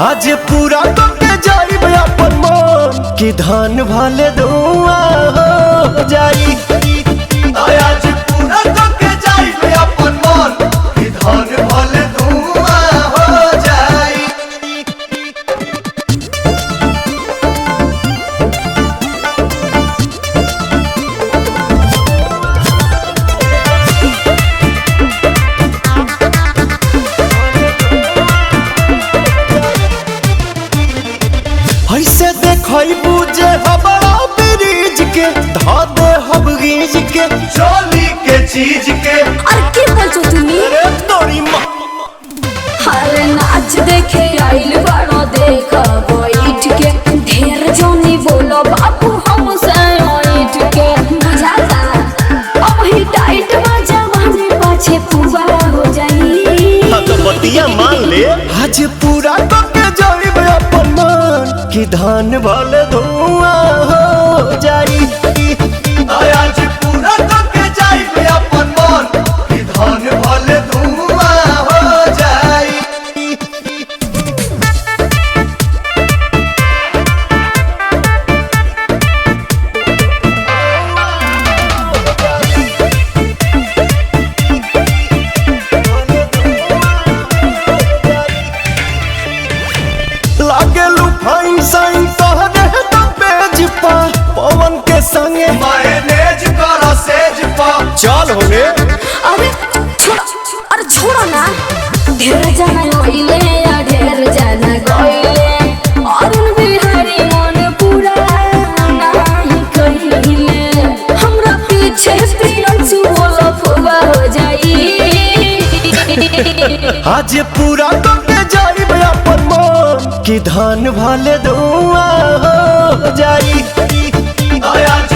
आज पूरा करके जाई अपन मन कि धान भले धुआं हो जाई। आज पूरा करके जाई अपन मन कि धान भले धुआं हो जाई। ऐसे देखई बुझे हमारा ब्रिज के धा दे हम गीज के चोली के चीज के। अरे की बोलছো তুমি? अरे तोरी माँ हर नाच देखे आइल बड़ो देखा बैठ के ढेर जोनी बोलो बापू हम से बैठ के मजाता अब ही टाइट मजा वाले पाछे पूरा हो जाई। तो बतिया मान ले आज पूरा करके जाई अपन मन कि धान भले धुआं हो जाई। आज पूरा करके जाई अपन मन कि धान भले धुआं हो जाई। लागेलू फाइन साइन तोहरे तो पेज पा पवन के संगे मैनेज करा सेज पा चल होने। अरे छोड़ो ना ढेर जाना गइले या ढेर जाना गइले अरुण बिहारी मन पूरा नहीं कहिले हमरा पीछे प्रियंशु बोलो फुबा हो जाई। आज पूरा करके जाई अपन मन कि धान भले धुआं हो जाई। आज